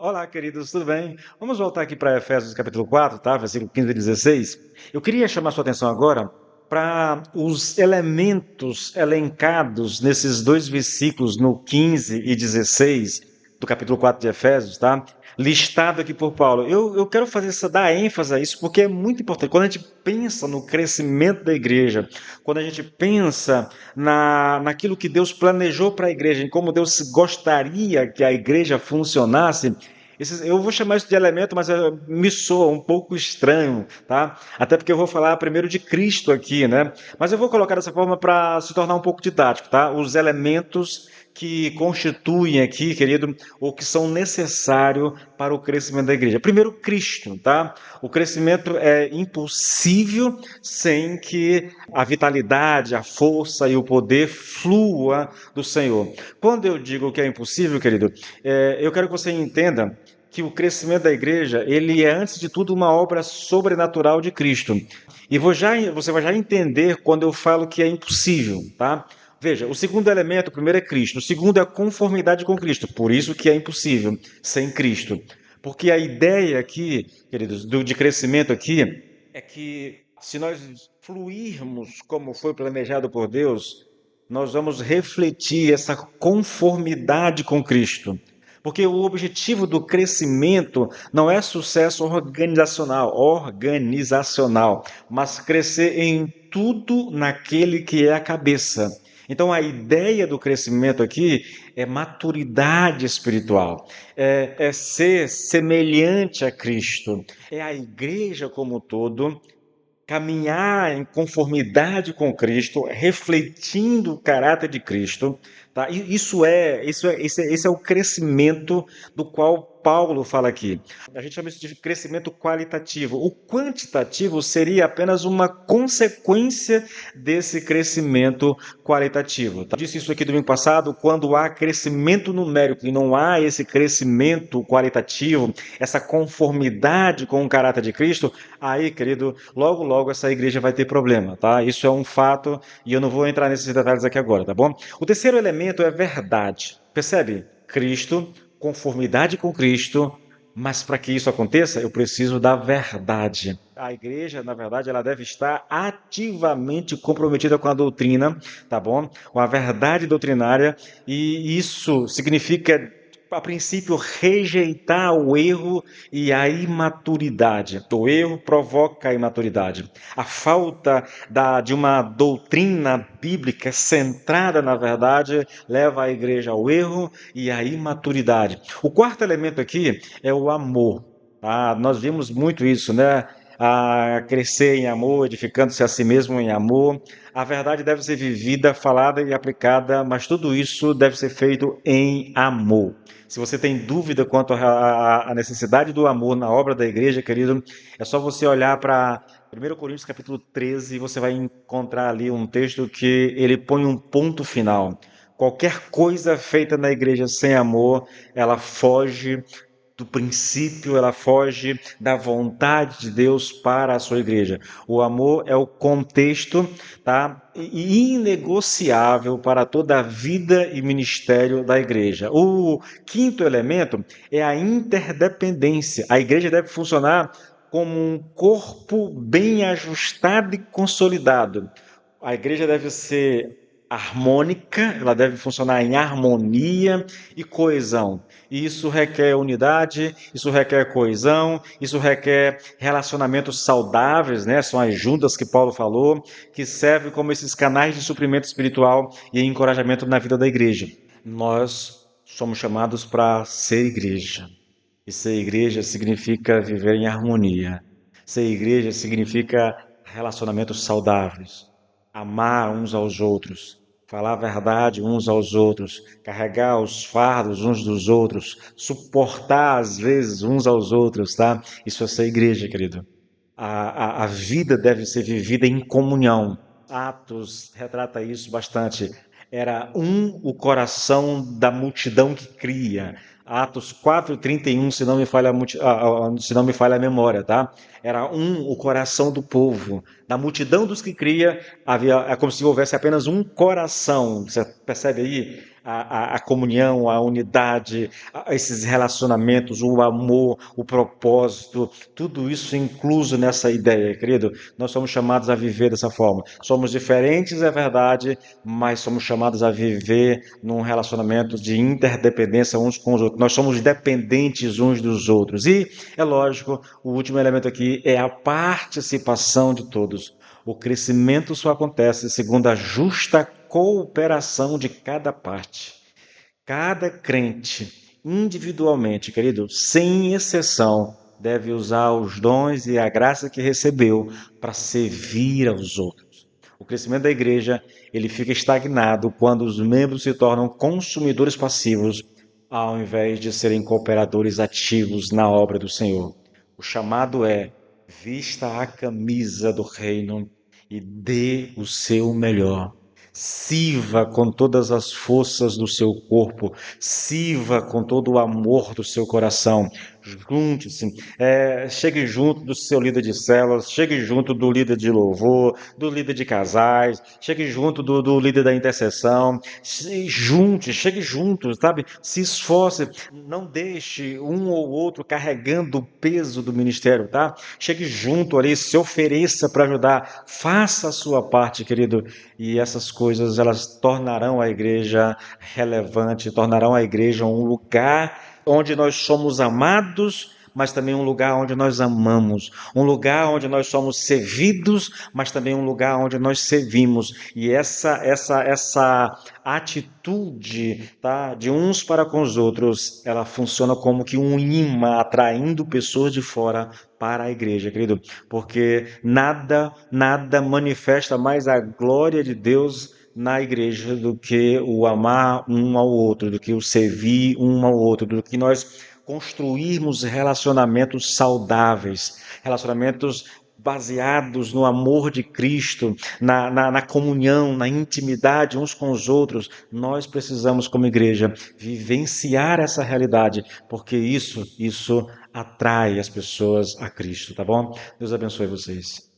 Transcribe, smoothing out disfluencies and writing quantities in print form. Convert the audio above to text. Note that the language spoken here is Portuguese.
Olá, queridos, tudo bem? Vamos voltar aqui para Efésios capítulo 4, tá? Versículo 15 e 16. Eu queria chamar sua atenção agora para os elementos elencados nesses dois versículos, no 15 e 16 do capítulo 4 de Efésios, tá? Listado aqui por Paulo. Eu quero dar ênfase a isso porque é muito importante. Quando a gente pensa no crescimento da igreja, quando a gente pensa naquilo que Deus planejou para a igreja, em como Deus gostaria que a igreja funcionasse, eu vou chamar isso de elemento, mas me soa um pouco estranho, tá? Até porque eu vou falar primeiro de Cristo aqui, né? Mas eu vou colocar dessa forma para se tornar um pouco didático, tá? Os elementos que constituem aqui, querido, ou que são necessários para o crescimento da igreja. Primeiro, Cristo, tá? O crescimento é impossível sem que a vitalidade, a força e o poder flua do Senhor. Quando eu digo que é impossível, querido, eu quero que você entenda que o crescimento da igreja, ele é antes de tudo uma obra sobrenatural de Cristo. E você vai já entender quando eu falo que é impossível, tá? Veja, o segundo elemento, o primeiro é Cristo, o segundo é a conformidade com Cristo, por isso que é impossível sem Cristo. Porque a ideia aqui, queridos, de crescimento aqui, é que se nós fluirmos como foi planejado por Deus, nós vamos refletir essa conformidade com Cristo. Porque o objetivo do crescimento não é sucesso organizacional, mas crescer em tudo naquele que é a cabeça. Então, a ideia do crescimento aqui é maturidade espiritual, é ser semelhante a Cristo, é a igreja como um todo caminhar em conformidade com Cristo, refletindo o caráter de Cristo, tá? Esse é o crescimento do qual Paulo fala aqui. A gente chama isso de crescimento qualitativo. O quantitativo seria apenas uma consequência desse crescimento qualitativo. Tá? Eu disse isso aqui domingo passado, quando há crescimento numérico e não há esse crescimento qualitativo, essa conformidade com o caráter de Cristo, aí, querido, logo, logo essa igreja vai ter problema, tá? Isso é um fato e eu não vou entrar nesses detalhes aqui agora, tá bom? O terceiro elemento é verdade. Percebe? Cristo, conformidade com Cristo, mas para que isso aconteça, eu preciso da verdade. A igreja, na verdade, ela deve estar ativamente comprometida com a doutrina, tá bom? Com a verdade doutrinária, e isso significa, a princípio, rejeitar o erro e a imaturidade. O erro provoca a imaturidade. A falta de uma doutrina bíblica centrada na verdade leva a igreja ao erro e à imaturidade. O quarto elemento aqui é o amor. Nós vimos muito isso, né? A crescer em amor, edificando-se a si mesmo em amor. A verdade deve ser vivida, falada e aplicada, mas tudo isso deve ser feito em amor. Se você tem dúvida quanto à necessidade do amor na obra da igreja, querido, é só você olhar para 1 Coríntios capítulo 13 e você vai encontrar ali um texto que ele põe um ponto final. Qualquer coisa feita na igreja sem amor, ela foge do princípio, ela foge da vontade de Deus para a sua igreja. O amor é o contexto, tá? Inegociável para toda a vida e ministério da igreja. O quinto elemento é a interdependência. A igreja deve funcionar como um corpo bem ajustado e consolidado. A igreja deve ser harmônica, ela deve funcionar em harmonia e coesão. E isso requer unidade, isso requer coesão, isso requer relacionamentos saudáveis, né? São as juntas que Paulo falou, que servem como esses canais de suprimento espiritual e encorajamento na vida da igreja. Nós somos chamados para ser igreja. E ser igreja significa viver em harmonia. Ser igreja significa relacionamentos saudáveis, amar uns aos outros, falar a verdade uns aos outros, carregar os fardos uns dos outros, suportar às vezes uns aos outros, tá? Isso é ser igreja, querido. A vida deve ser vivida em comunhão. Atos retrata isso bastante. Era o coração da multidão que cria. Atos 4:31, se não me falha a memória, tá? Era o coração do povo. Da multidão dos que cria, é como se houvesse apenas um coração. Você percebe aí a comunhão, a unidade, esses relacionamentos, o amor, o propósito, tudo isso incluso nessa ideia, querido. Nós somos chamados a viver dessa forma. Somos diferentes, é verdade, mas somos chamados a viver num relacionamento de interdependência uns com os outros. Nós somos dependentes uns dos outros. E, é lógico, o último elemento aqui é a participação de todos. O crescimento só acontece segundo a justa cooperação de cada parte. Cada crente, individualmente, querido, sem exceção, deve usar os dons e a graça que recebeu para servir aos outros. O crescimento da igreja, ele fica estagnado quando os membros se tornam consumidores passivos, ao invés de serem cooperadores ativos na obra do Senhor. O chamado é: vista a camisa do reino e dê o seu melhor. Sirva com todas as forças do seu corpo, sirva com todo o amor do seu coração. Junte-se, chegue junto do seu líder de células, chegue junto do líder de louvor, do líder de casais, chegue junto do líder da intercessão. Chegue junto, sabe? Se esforce, não deixe um ou outro carregando o peso do ministério, tá? Chegue junto ali, se ofereça para ajudar, faça a sua parte, querido, e essas coisas elas tornarão a igreja relevante, tornarão a igreja um lugar onde nós somos amados, mas também um lugar onde nós amamos, um lugar onde nós somos servidos, mas também um lugar onde nós servimos. E essa atitude, tá, de uns para com os outros, ela funciona como que um imã atraindo pessoas de fora para a igreja, querido, porque nada manifesta mais a glória de Deus na igreja do que o amar um ao outro, do que o servir um ao outro, do que nós construirmos relacionamentos saudáveis, relacionamentos baseados no amor de Cristo, na comunhão, na intimidade uns com os outros. Nós precisamos, como igreja, vivenciar essa realidade, porque isso atrai as pessoas a Cristo, tá bom? Deus abençoe vocês.